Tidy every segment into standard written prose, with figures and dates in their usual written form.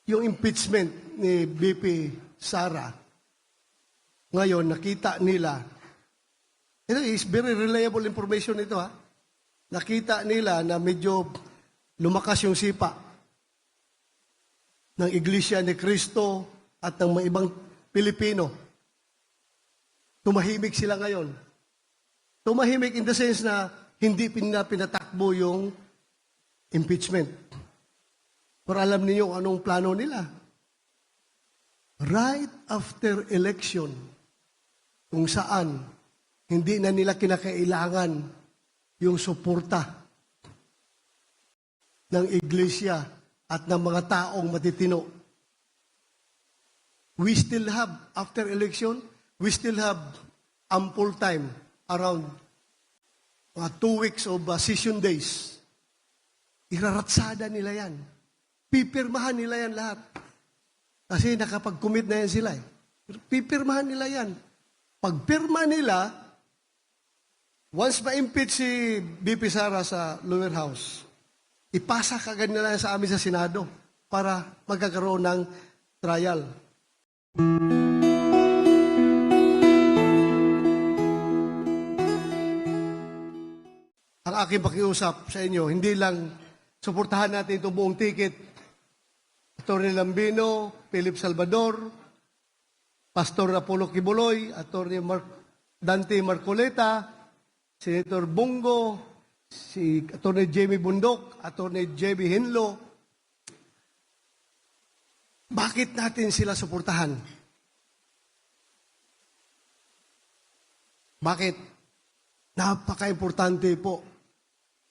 yung impeachment ni BP Sara, ngayon nakita nila, ito is very reliable information ito ha, nakita nila na medyo lumakas yung sipa ng Iglesia ni Cristo at ng mga ibang Pilipino. Tumahimik sila ngayon. Tumahimik in the sense na hindi pinatakbo yung impeachment. Pero alam niyo anong plano nila. Right after election, kung saan hindi na nila kinakailangan yung suporta ng iglesia at ng mga taong matitino. We still have, after election, we still have ample time, around 2 weeks of session days. Iraratsada nila yan. Pipirmahan nila yan lahat. Kasi nakapag-commit na yan sila. Pipirmahan nila yan. Pagpirma nila, once ma-impeach si BP Sara sa lower house, ipasa kagad nila sa amin sa Senado para magkakaroon ng trial. Ang aking pakiusap sa inyo, hindi lang suportahan natin itong buong ticket. Atty. Lambino, Philip Salvador, Pastor Apollo Kibuloy, Atty. Dante Marcoleta, Senator Bongo, si Atty. Jamie Bundok, Atty. J.B. Hinlo. Bakit natin sila suportahan? Bakit? Napaka-importante po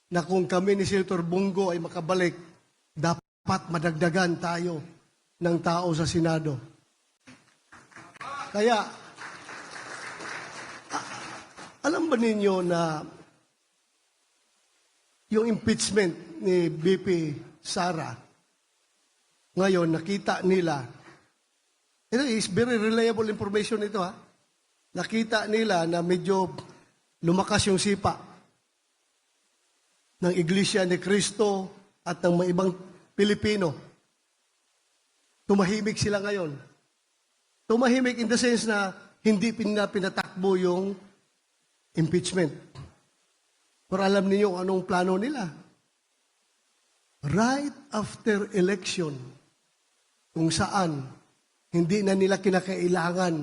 na kung kami ni Senator Bongo ay makabalik, dapat madagdagan tayo ng tao sa Senado. Kaya, alam ba ninyo na yung impeachment ni BP Sara, ngayon nakita nila, ito is very reliable information ito ha, nakita nila na medyo lumakas yung sipa ng Iglesia ni Cristo at ng mga ibang Pilipino. Tumahimik sila ngayon. Tumahimik in the sense na hindi pinatakbo yung impeachment. Pero alam niyo anong plano nila. Right after election, kung saan hindi na nila kinakailangan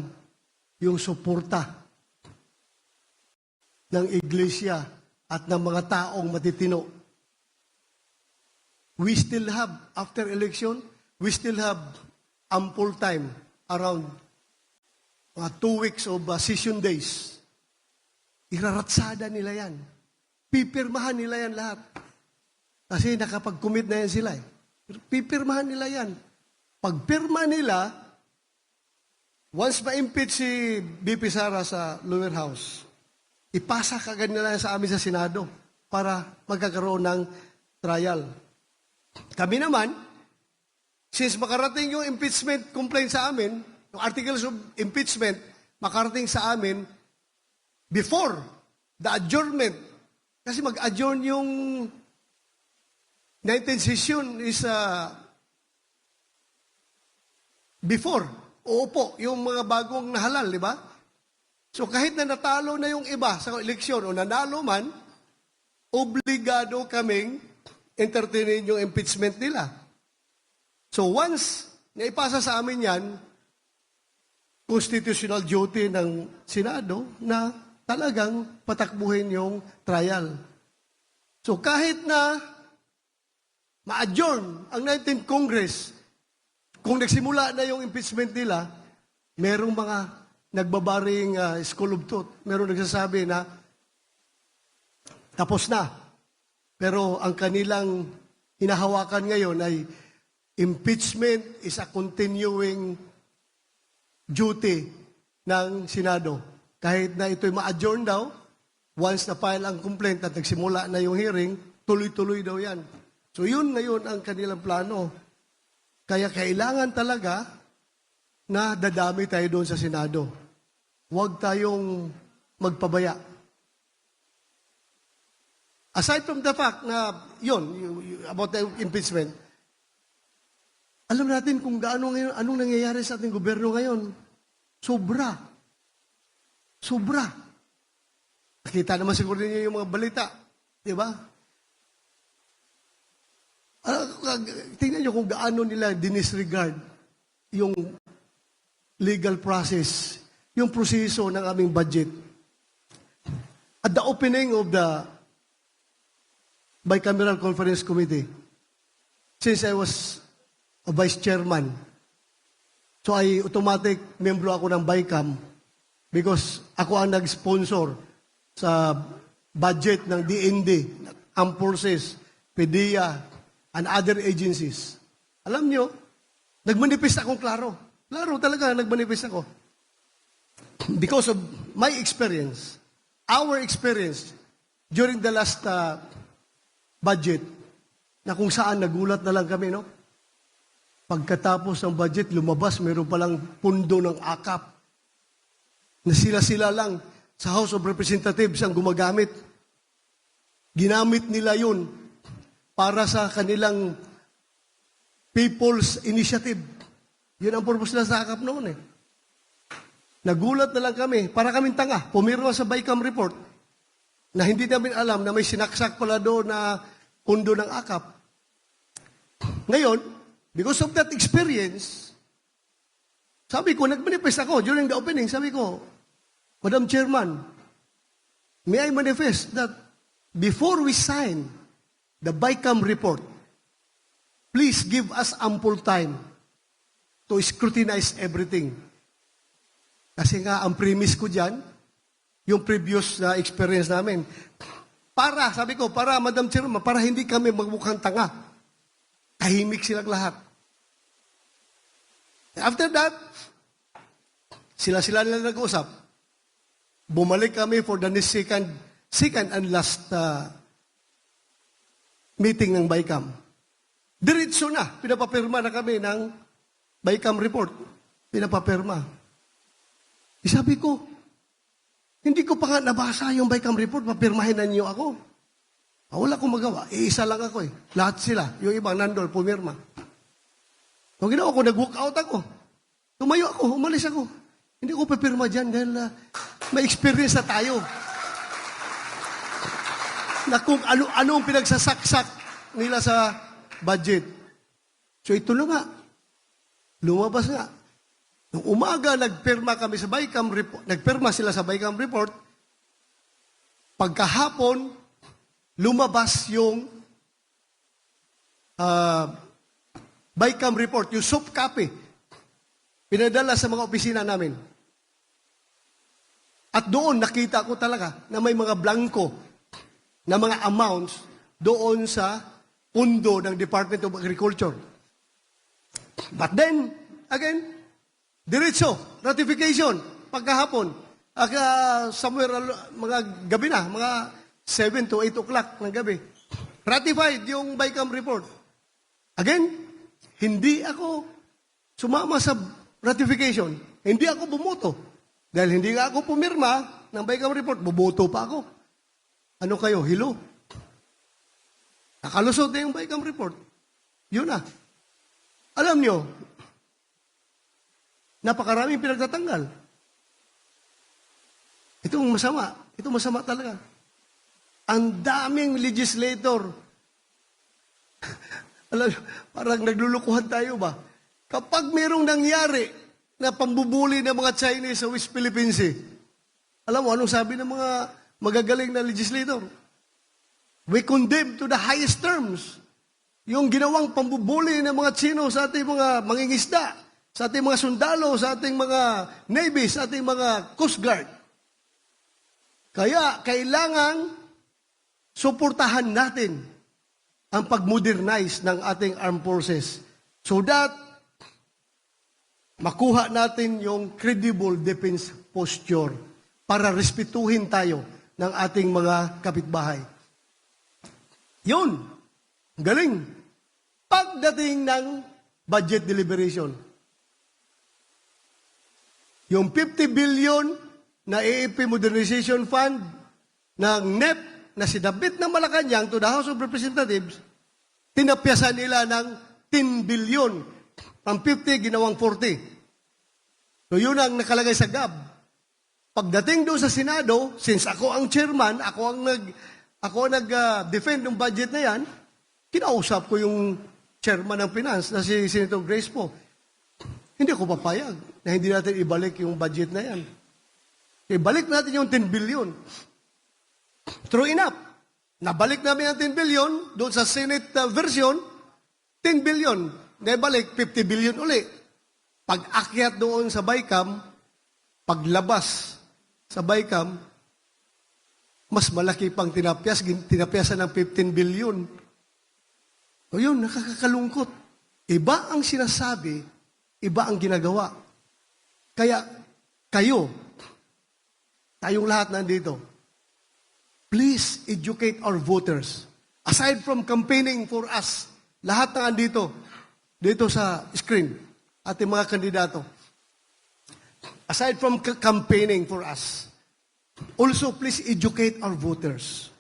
yung suporta ng iglesia at ng mga taong matitino. We still have, after election, we still have ample time, around 2 weeks of session days. Iraratsada nila yan. Pipirmahan nila yan lahat. Kasi nakapag-commit na yan sila. Pipirmahan nila yan. Pagpirma nila, once ma-impeach si BP Sara sa lower house, ipasa kagad nila sa amin sa Senado para magkakaroon ng trial. Kami naman, since makarating yung impeachment complaint sa amin, yung articles of impeachment, makarating sa amin before the adjournment. Kasi mag-adjourn yung 19th session is before. Oo po, yung mga bagong nahalal, di ba? So kahit na natalo na yung iba sa eleksyon o nanalo man, obligado kaming entertainin yung impeachment nila. So once naipasa sa amin yan, constitutional duty ng Senado na talagang patakbuhin yung trial. So kahit na ma-adjourn ang 19th Congress, kung nagsimula na yung impeachment nila, merong mga nagbabaring school of thought. Merong nagsasabi na tapos na. Pero ang kanilang hinahawakan ngayon ay impeachment is a continuing duty ng Senado. Kahit na ito'y ma-adjourn daw, once na-file ang complaint at nagsimula na yung hearing, tuloy-tuloy daw yan. So yun ngayon ang kanilang plano. Kaya kailangan talaga na dadami tayo doon sa Senado. Huwag tayong magpabaya. Aside from the fact na, yun, about the impeachment, Alam natin kung gaano ngayon, anong nangyayari sa ating gobyerno ngayon. Sobra. Sobra. Nakita naman siguro ninyo yung mga balita. Di ba? Tingnan nyo kung gaano nila dinisregard yung legal process, yung proseso ng aming budget. At the opening of the Bicameral Conference Committee, since I was a vice chairman, so I automatic membro ako ng BICAM because ako ang nag-sponsor sa budget ng DND, Armed Forces, PDEA, and other agencies. Alam nyo, nagmanifest akong klaro. Klaro talaga, nagmanifest ako. Because of my experience, our experience during the last budget, na kung saan nagulat na lang kami, no? Pagkatapos ng budget, lumabas, mayroon palang pundo ng AKAP na sila-sila lang sa House of Representatives ang gumagamit. Ginamit nila yun para sa kanilang People's Initiative. Yun ang purpose nila sa AKAP noon eh. Nagulat na lang kami, para kaming tanga, pumirma sa BICAM report na hindi namin alam na may sinaksak pala doon na pundo ng AKAP. Ngayon, because of that experience, sabi ko, nag-manifest ako during the opening, sabi ko, Madam Chairman, may I manifest that before we sign the BICAM report, please give us ample time to scrutinize everything. Kasi nga, ang premise ko dyan, yung previous na experience namin, para, sabi ko, para, Madam Chairman, para hindi kami magmukhang tanga. Tahimik silang lahat. After that, sila-sila nila nag-usap. Bumalik kami for the second and last meeting ng BICAM. Diretso na, pinapapirma na kami ng BICAM report. Pinapapirma. Sabi ko, hindi ko pa nga nabasa yung BICAM report, papirmahin na niyo ako. Wala akong magawa. Iisa lang ako eh. Lahat sila. Yung ibang nandol, pumirma. Kung ginawa ko, nag-walk out ako. Tumayo ako, umalis ako. Hindi ko papirma dyan dahil may experience na tayo. Na kung ano-anong pinagsasaksak nila sa budget. So ito na nga. Lumabas nga. Nung umaga, nagpirma kami sa BICAM report. Nagpirma sila sa BICAM report. Pagkahapon, lumabas yung BICAM report, yung soft copy. Pinadala sa mga opisina namin. At doon nakita ko talaga na may mga blanco na mga amounts doon sa pundo ng Department of Agriculture. But then, again, diretso, ratification, pagkahapon, somewhere, mga gabi na, mga 7 to 8 o'clock ng gabi. Ratified yung BICAM report. Again, hindi ako sumama sa ratification. Hindi ako bumoto. Dahil hindi nga ako pumirma ng BICAM report, buboto pa ako. Ano kayo? Hilo? Nakalusot na yung BICAM report. Yun na. Alam nyo, napakaraming pinagtatanggal. Itong masama. Ito masama talaga. Ang daming legislator. Alam, parang naglulukuhan tayo ba? Kapag mayroong nangyari na pambubuli ng mga Chinese sa West Philippine Sea, alam mo, anong sabi ng mga magagaling na legislator? We condemn to the highest terms yung ginawang pambubuli ng mga Chino sa ating mga mangingisda, sa ating mga sundalo, sa ating mga Navy, sa ating mga Coast Guard. Kaya, kailangan suportahan natin ang pag-modernize ng ating armed forces so that makuha natin yung credible defense posture para respetuhin tayo ng ating mga kapitbahay. Yun. Galing. Pagdating ng budget deliberation, yung 50 billion na AFP Modernization Fund ng NEP na sinabit ng Malacanang to the House of Representatives, tinapyasan nila ng 10 billion From 50, ginawang 40. So yun ang nakalagay sa GAB. Pagdating doon sa Senado, since ako ang chairman, ako ang nag-defend ng budget na yan, kinausap ko yung chairman ng finance na si Senator Grace po. Hindi ko papayag na hindi natin ibalik yung budget na yan. Ibalik natin yung 10 billion. True enough. Nabalik namin ang 10 billion doon sa Senate version, 10 billion. Naibalik, 50 billion uli. Pag-akyat doon sa BICAM, paglabas sa BICAM, mas malaki pang tinapyasan ng 15 billion. O yun, nakakakalungkot. Iba ang sinasabi, iba ang ginagawa. Kaya, kayo, tayong lahat nandito, please educate our voters. Aside from campaigning for us, lahat na andito, dito sa screen, ating mga kandidato, aside from campaigning for us, also please educate our voters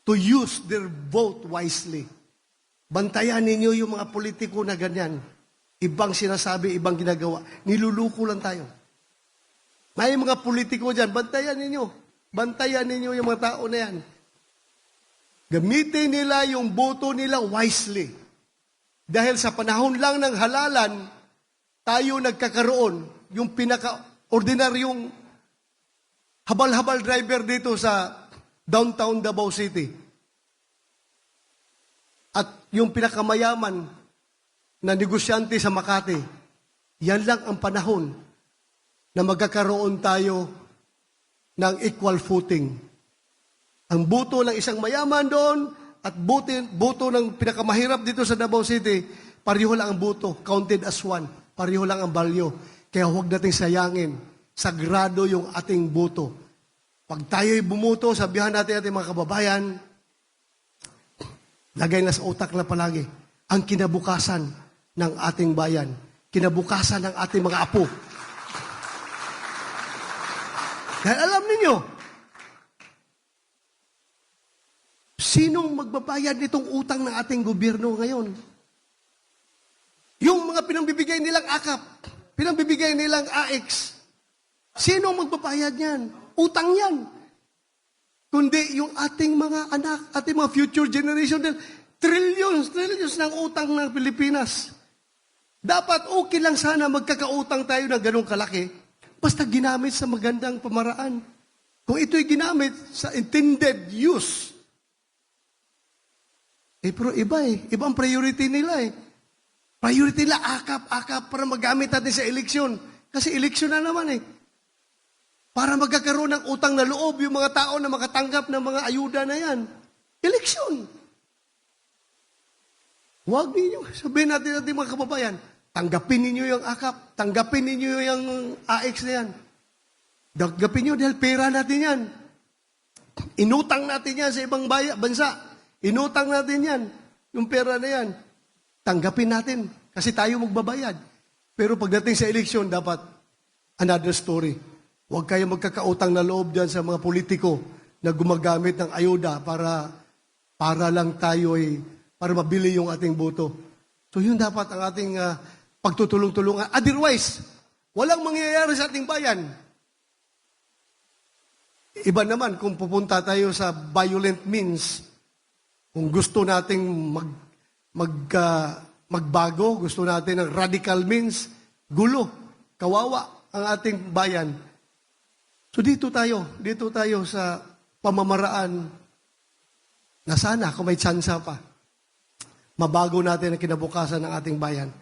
to use their vote wisely. Bantayan ninyo yung mga politiko na ganyan. Ibang sinasabi, ibang ginagawa. Niluluko lang tayo. May mga politiko dyan, bantayan ninyo. Bantayan ninyo yung mga tao na yan. Gamitin nila yung boto nila wisely. Dahil sa panahon lang ng halalan, tayo nagkakaroon yung pinaka-ordinaryong habal-habal driver dito sa downtown Davao City. At yung pinakamayaman na negosyante sa Makati, yan lang ang panahon na magkakaroon tayo ng equal footing. Ang boto ng isang mayaman doon at boto ng pinakamahirap dito sa Davao City, pareho lang ang boto, counted as one. Pareho lang ang value. Kaya huwag nating sayangin. Sagrado yung ating boto. Pag tayo'y bumuto, sabihan natin ating mga kababayan, lagay na sa utak na palagi ang kinabukasan ng ating bayan. Kinabukasan ng ating mga apo. Dahil alam ninyo, sinong magbabayad nitong utang ng ating gobyerno ngayon? Yung mga pinangbibigay nilang akap, pinangbibigay nilang AX, sinong magbabayad niyan? Utang yan. Kundi yung ating mga anak, ating mga future generation, trillions ng utang ng Pilipinas. Dapat okay lang sana magkakautang tayo ng ganong kalaki, basta ginamit sa magandang pamaraan. Kung ito'y ginamit sa intended use, pero ibang priority nila Priority nila, akap para magamit natin sa eleksyon. Kasi eleksyon na naman Para magkakaroon ng utang na loob yung mga tao na makatanggap ng mga ayuda na yan. Eleksyon. Huwag ninyo, sabihin natin mga kababayan, tanggapin ninyo yung akap, tanggapin ninyo yung AX na yan. Tanggapin nyo dahil pera natin yan. Inutang natin yan sa ibang bansa. Inutang natin yan. Yung pera na yan. Tanggapin natin kasi tayo magbabayad. Pero pagdating sa eleksyon, dapat another story. Huwag kayo magkakautang na loob dyan sa mga politiko na gumagamit ng ayuda para lang tayo para mabili yung ating boto. So yun dapat ang ating pagtutulong-tulungan. Otherwise, walang mangyayari sa ating bayan. Iba naman kung pupunta tayo sa violent means, kung gusto nating magbago, gusto natin ng radical means, gulo, kawawa ang ating bayan. So dito tayo sa pamamaraan na sana kung may tsansa pa, mabago natin ang kinabukasan ng ating bayan.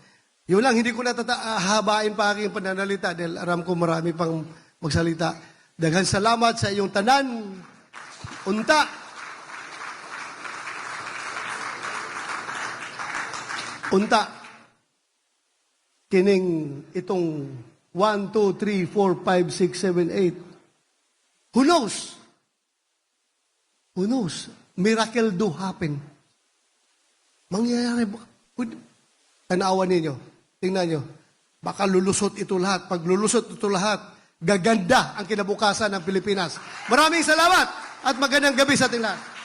Yun lang, hindi ko habain pa aking pananalita dahil aram ko marami pang magsalita. Daghang salamat sa iyong tanan. Unta. Kining itong 1, 2, 3, 4, 5, 6, 7, 8. Who knows? Who knows? Miracle do happen. Mangyayari. Tanawan ninyo. Tingnan nyo. Baka lulusot ito lahat. Pag lulusot ito lahat, gaganda ang kinabukasan ng Pilipinas. Maraming salamat at magandang gabi sa ating lahat.